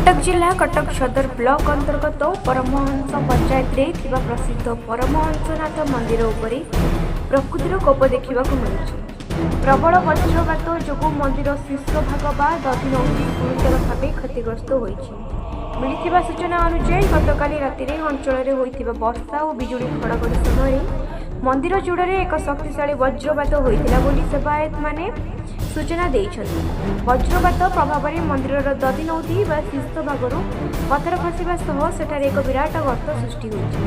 कटक जिला कटक सदर ब्लॉक अंतर्गत परमहंस पंचायत रे थिबा प्रसिद्ध परमहंसनाथ मंदिर उपरे प्रकृतिर कोप देखा मिलुଛି। प्रबल वज्रपात जो मंदिर शीर्ष भाग बा दधिनौती गुरुतर भाव क्षतिग्रस्त होइछि। मिलिथिबा सूचना अनुसार गतकाली राति अंचल होइथिबा वर्षा और बिजुली घड़घड़ी समय मंदिर जोड़े एक शक्तिशाली वज्रपात होइथिला बोली सेवायत माने सूचना देइछन्ति। वज्रपात प्रभाव में मंदिर दधिनौती व शीर्ष भागरू पत्थर खसवा सह सेठारे एक विराट गर्त सृष्टि होइछि।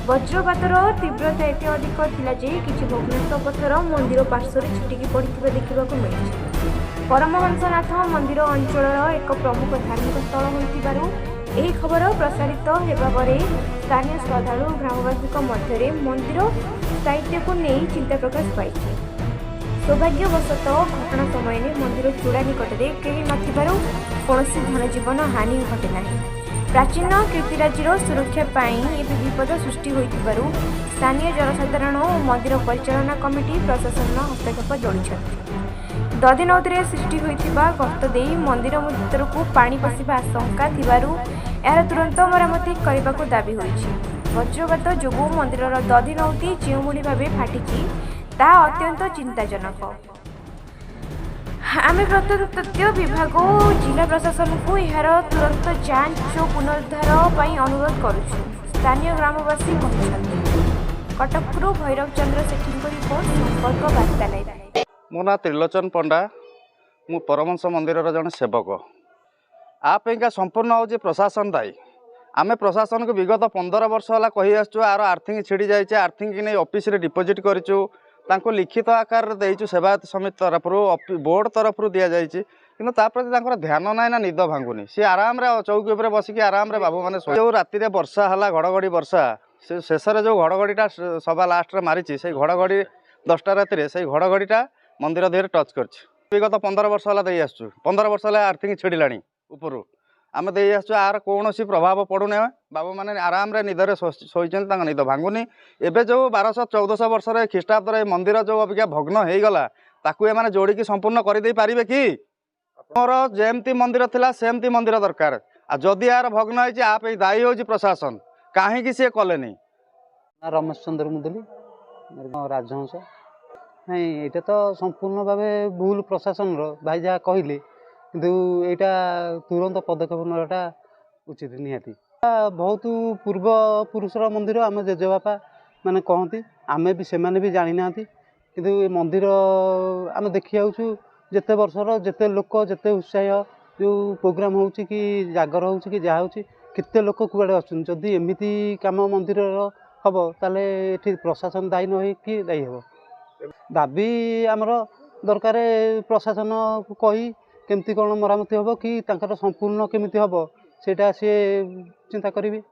वज्रपातर तीव्रता एते अधिक थिला जे किछि भग्नांश पत्थर मंदिर पार्श्व छिटिकी पड़िथिबा देखिबाकू मिलिछि। परमहंसनाथ मंदिर अंचल एक प्रमुख धार्मिक स्थल होइथिबारु ଏହି ଖବର ପ୍ରସାରିତ ହେବା ପରେ ସ୍ଥାନୀୟ ଶ୍ରଦ୍ଧାଳୁ ଗ୍ରାମବାସୀଙ୍କ ମଧ୍ୟରେ ମନ୍ଦିର ସ୍ଥାୟିତ୍ୱକୁ ନେଇ ଚିନ୍ତା ପ୍ରକାଶ ପାଇଛି। ସୌଭାଗ୍ୟବଶତଃ ଘଟଣା ସମୟରେ ମନ୍ଦିର ଚୂଡ଼ା ନିକଟରେ କେହି ନଥିବାରୁ କୌଣସି ଧନଜୀବନ ହାନି ଘଟେ ନାହିଁ। ପ୍ରାଚୀନ କୀର୍ତ୍ତିରାଜିର ସୁରକ୍ଷା ପାଇଁ ଏବେ ବିପଦ ସୃଷ୍ଟି ହୋଇଥିବାରୁ ସ୍ଥାନୀୟ ଜନସାଧାରଣ ଓ ମନ୍ଦିର ପରିଚାଳନା କମିଟି ପ୍ରଶାସନ ହସ୍ତକ୍ଷେପ ଲୋଡ଼ିଛନ୍ତି। ଦଧିନୌତିରେ ସୃଷ୍ଟି ହୋଇଥିବା ଗର୍ତ୍ତ ଦେଇ ମନ୍ଦିର ଭିତରକୁ ପାଣି ପଶିବା ଆଶଙ୍କା ଥିବାରୁ ଏହାର ତୁରନ୍ତ ମରାମତି କରିବାକୁ ଦାବି ହୋଇଛି। ବଜ୍ରପାତ ଯୋଗୁଁ ମନ୍ଦିରର ଦଧିନୌତି ଯେଉଁଭଳି ଭାବେ ଫାଟିଛି ତାହା ଅତ୍ୟନ୍ତ ଚିନ୍ତାଜନକ। ଆମେ ପ୍ରତ୍ନତତ୍ତ୍ୱ ବିଭାଗ ଓ ଜିଲ୍ଲା ପ୍ରଶାସନକୁ ଏହାର ତୁରନ୍ତ ଯାଞ୍ଚ ଓ ପୁନରୁଦ୍ଧାର ପାଇଁ ଅନୁରୋଧ କରୁଛୁ, ସ୍ଥାନୀୟ ଗ୍ରାମବାସୀ କହିଛନ୍ତି। କଟକରୁ ଭୈରବ ଚନ୍ଦ୍ର ସେଠୀଙ୍କ ରିପୋର୍ଟ, ସମ୍ପର୍କ ବାର୍ତ୍ତାଳାପ। मो ना त्रिलोचन पंडा, मु परमहंस मंदिर जन सेवक। आपका संपूर्ण हूँ प्रशासन दायी। आम प्रशासन को विगत 15 वर्ष है कही आसु आर आर्थिंग छिड़ी जाए, आर्थिंग की नहीं ऑफिस रे डिपोजिट करूँ, लिखित आकार देचु सेवायत समिति तरफ बोर्ड तरफ दि जाए कि प्रति ध्यान ना ना निद भांगुनी। सी आराम चौकी उपर बसिक आराम बाबू मैंने जो राति वर्षा है घड़घड़ी वर्षा से शेष जो घड़घड़ीटा सभा लास्ट मारी से घड़घड़ी 10टा राति से घड़घड़ीटा मंदिर देह टच कर विगत 15 वर्ष है दे आसु 15 वर्ष है आर्थिंग छिड़ा ऊपर आम दे आसु आर कौन प्रभाव पड़ूने बाबू मैंने आराम निदर शोचन निद भांगुनी। एवं जो 1200-1400 वर्ष ख्रीष्टाब्द मंदिर जो अबिका भग्न हो गला ताकू एमाने जोड़िकी संपूर्ण करदे पारे कि मोर जेमती मंदिर थिला सेमती मंदिर दरकार। जदि यार भग्न होती आप दायी हो प्रशासन कहीं सी कले। रमेश चंद्र मुदली राजहंस नहीं यहाँ तो संपूर्ण भाव भूल प्रशासन भाई जहाँ कहले किंतु यहाँ तुरंत पदक्षेप नाटा उचित निहाती। बहुत पूर्व पुरुषर मंदिर आम जेजेबापा मैंने कहती आमे भी से भी जानी ना किंतु ये मंदिर आम देखी आउछु जिते वर्षर जिते लोक जिते उत्साह जो प्रोग्राम हो कि जागर हो कि जहाँ हो केते लोक कुआड़े आदि एमती काम मंदिर हम ताले ये प्रशासन दायी न कि दायी हम दाबी आमर दरकार प्रशासन को कही केमती कौन मरामती हम कि संपूर्ण केमिति हम सेटा सी चिंता करी।